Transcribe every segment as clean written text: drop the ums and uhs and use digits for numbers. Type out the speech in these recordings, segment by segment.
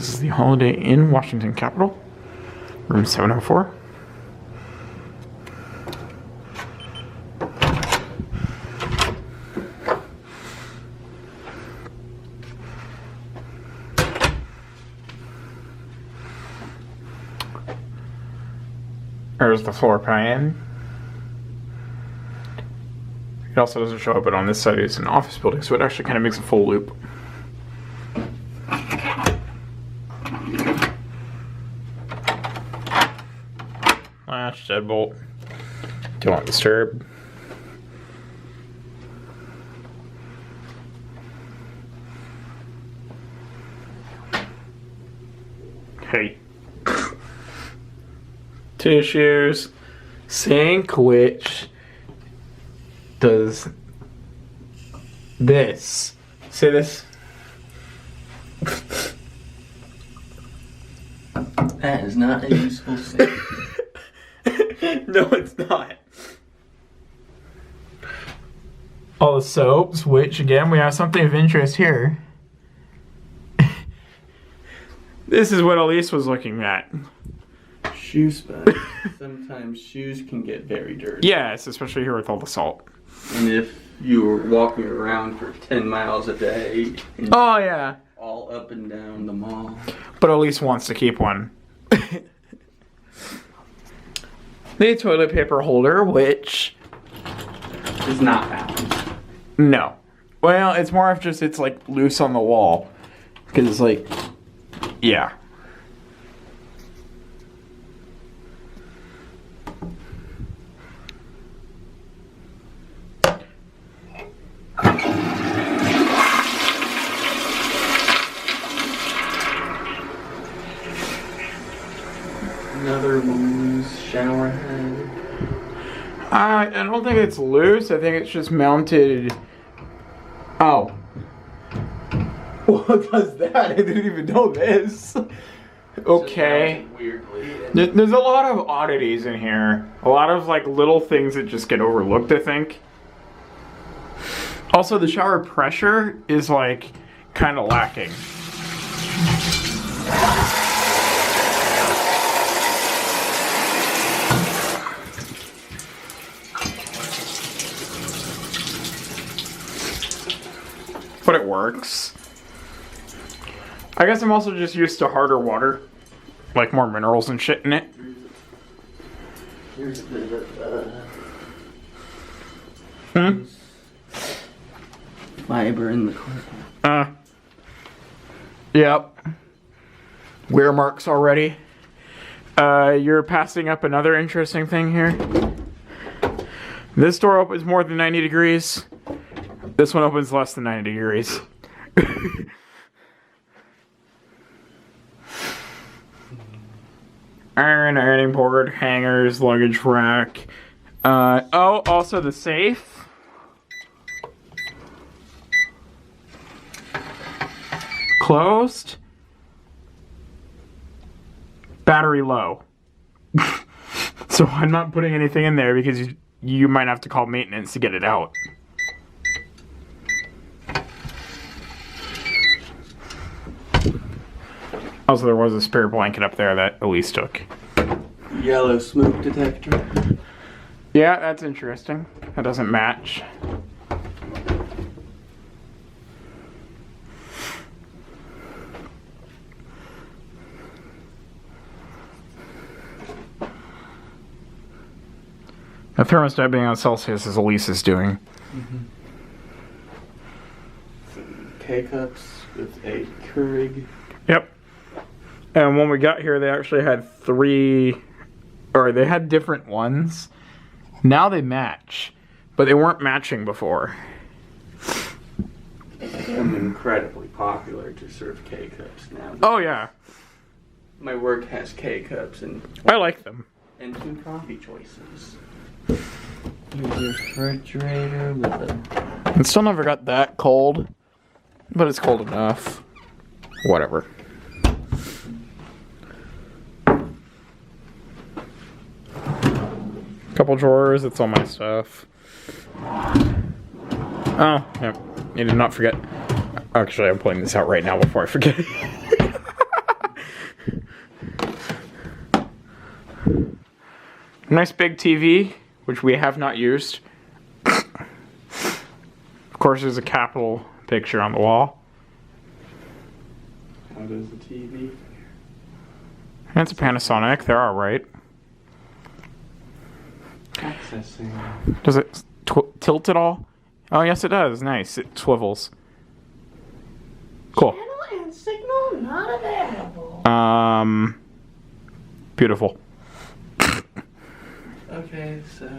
This is the Holiday Inn, Washington Capitol, room 704. There's the floor plan. It also doesn't show up, but on this side it's an office building, so it actually kind of makes a full loop. Latch, deadbolt. Do not disturb. Hey. Tissues. Sink, which does this. See this? That is not a useful sink. No, it's not. All the soaps, which again, we have something of interest here. This is what Elise was looking at. Shoe sponge. Sometimes shoes can get very dirty. Yes, especially here with all the salt. And if you were walking around for 10 miles a day. Oh, yeah. All up and down the mall. But Elise wants to keep one. The toilet paper holder, which is not balanced. No. Well, it's more of just, it's like loose on the wall. Because it's like, yeah. Another loose shower head. I don't think it's loose. I think it's just mounted. Oh. What does that? I didn't even know this. Okay. There's a lot of oddities in here. A lot of like little things that just get overlooked, I think. Also, the shower pressure is like kind of lacking. But it works. I guess I'm also just used to harder water. Like more minerals and shit in it. Here's a bit of fiber in the carpet. Yep. Wear marks already. You're passing up another interesting thing here. This door opens more than 90 degrees. This one opens less than 90 degrees. Ironing board, hangers, luggage rack. Oh, also the safe. Closed. Battery low. So I'm not putting anything in there because you might have to call maintenance to get it out. Also, there was a spare blanket up there that Elise took. Yellow smoke detector. Yeah, that's interesting. That doesn't match. The thermostat being on Celsius is Elise's doing. K-cups with a Keurig. Yep. And when we got here, they actually had they had different ones. Now they match, but they weren't matching before. I'm incredibly popular to serve K-cups now. Oh, yeah. My work has K-cups and I like them. And 2 coffee choices. Here's your refrigerator with a... It still never got that cold, but it's cold enough. Whatever. Couple drawers, it's all my stuff. Oh, yep. You did not forget. Actually, I'm pulling this out right now before I forget. Nice big TV, which we have not used. Of course, there's a Capitol picture on the wall. How does the TV? That's a Panasonic. They're all right. Accessing. Does it tilt at all? Oh, yes, it does. Nice. It swivels. Cool. Channel and signal not available. Beautiful. Okay, so.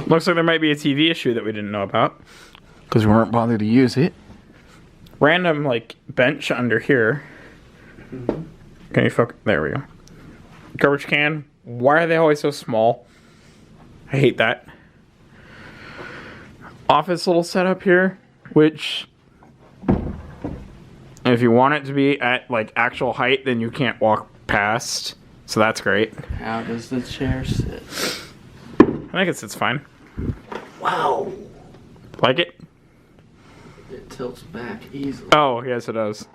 Looks like there might be a TV issue that we didn't know about. Because we weren't bothered to use it. Random, like, bench under here. Mm-hmm. Can you focus? There we go. Garbage can. Why are they always so small? I hate that. Office little setup here, which if you want it to be at like actual height, then you can't walk past. So that's great. How does the chair sit? I think it sits fine. Wow. Like it? It tilts back easily. Oh, yes it does.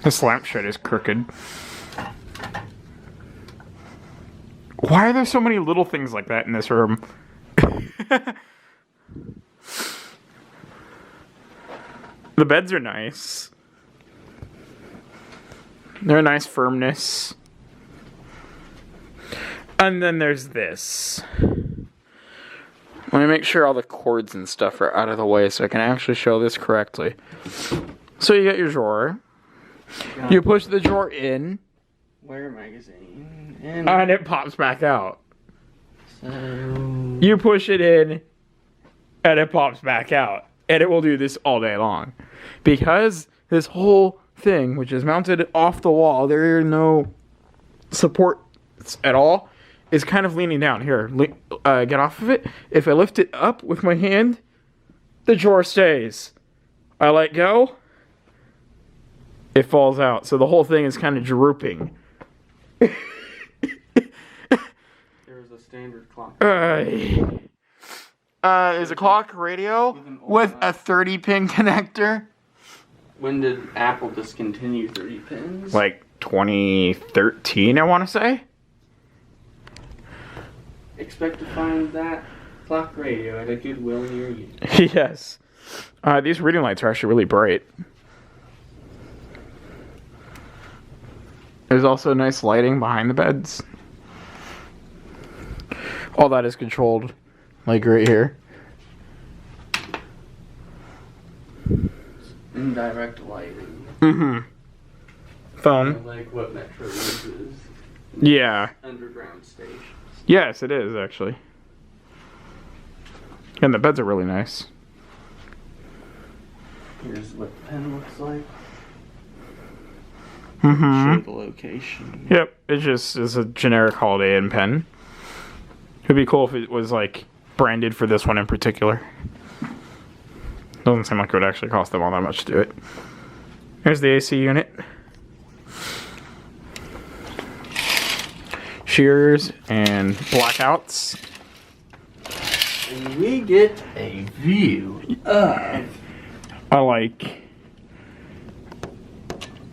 This lampshade is crooked. Why are there so many little things like that in this room? The beds are nice. They're a nice firmness. And then there's this. Let me make sure all the cords and stuff are out of the way so I can actually show this correctly. So you got your drawer. You push the drawer in. Wear magazine. And it pops back out. so. You push it in, and it pops back out. And it will do this all day long. Because this whole thing, which is mounted off the wall, there are no supports at all, is kind of leaning down. Here, get off of it. If I lift it up with my hand, the drawer stays. I let go, it falls out. So the whole thing is kind of drooping. There's a standard clock. There's a clock radio with a 30-pin connector. When did Apple discontinue 30 pins? Like 2013, I want to say. Expect to find that clock radio at a Goodwill near you. Yes. These reading lights are actually really bright. There's also nice lighting behind the beds. All that is controlled, like right here. Indirect lighting. Mm-hmm. Phone. Like what Metro uses. Yeah. Underground stations. Yes, it is, actually. And the beds are really nice. Here's what the pen looks like. Mm-hmm. Show the location. Yep, it just is a generic Holiday Inn pen. It'd be cool if it was, like, branded for this one in particular. Doesn't seem like it would actually cost them all that much to do it. Here's the AC unit. Shears and blackouts. And we get a view of... I like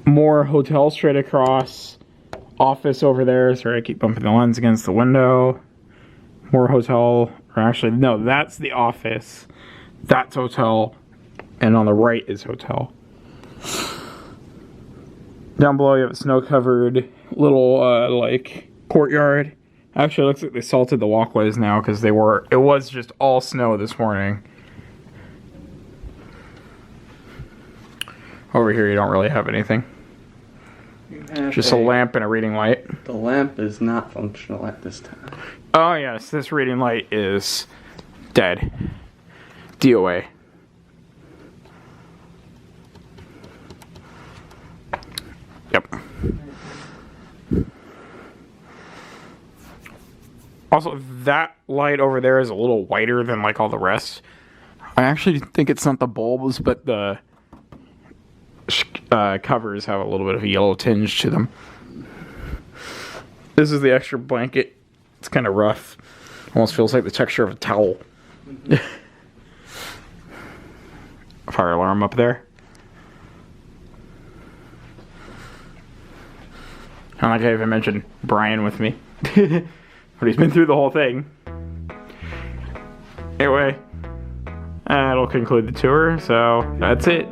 more hotel straight across. Office over there. Sorry, I keep bumping the lens against the window. More hotel. Or actually, no, that's the office. That's hotel. And on the right is hotel. Down below you have a snow-covered little, like, courtyard. Actually, it looks like they salted the walkways now because it was just all snow this morning. Over here you don't really have anything. Just a lamp and a reading light. The lamp is not functional at this time. Oh yes, this reading light is dead. DOA. Yep. Also, that light over there is a little whiter than like all the rest. I actually think it's not the bulbs, but the covers have a little bit of a yellow tinge to them. This is the extra blanket. It's kind of rough. Almost feels like the texture of a towel. Fire alarm up there. I like I even mentioned Brian with me. But he's been through the whole thing. Anyway, that'll conclude the tour, so that's it.